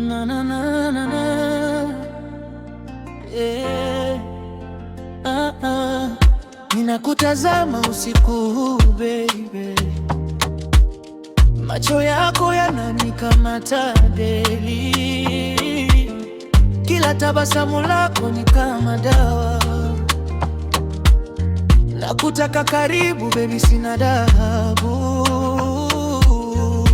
Na na na na na. Yeah. Ninakutazama usiku huu baby, macho yako yananikamata daily, kila tabasamu lako ni kama dawa. Nakutaka karibu baby, sina dhahabu.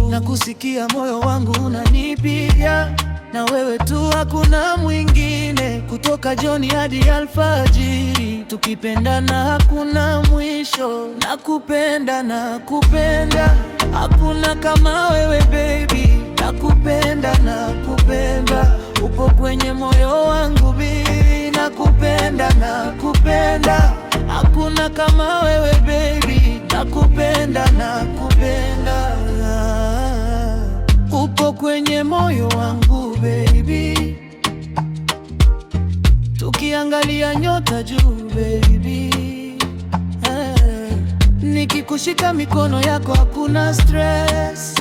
Nakusikia moyo wangu unanipiga, na wewe tu, hakuna mwingine. Kutoka jioni hadi alfajiri, tukipendana hakuna mwisho. Nakupenda, nakupenda, hakuna kama wewe baby. Nakupenda, nakupenda, upo kwenye moyo wangu baby. Nakupenda, nakupenda, hakuna kama wewe baby. Nakupenda, nakupenda, upo kwenye moyo wangu baby. Tukiangalia nyota juu baby, nikikushika mikono yako hakuna stress.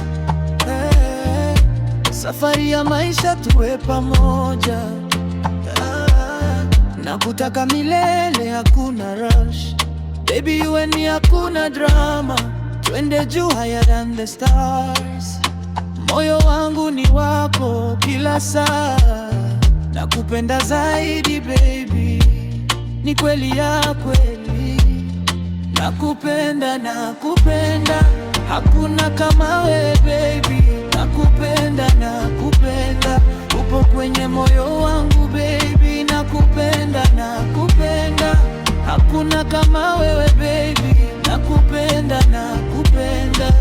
Safari ya maisha tuwe pamoja, nakutaka milele, hakuna rush baby, you and me, hakuna drama. Twende juu higher than the stars. Moyo wangu ni wako kila saa, nakupenda zaidi baby, ni kweli ya kweli. Nakupenda, nakupenda, hakuna kama wewe baby. Nakupenda, nakupenda, upo kwenye moyo wangu baby. Nakupenda, nakupenda, hakuna kama wewe baby. Nakupenda, nakupenda.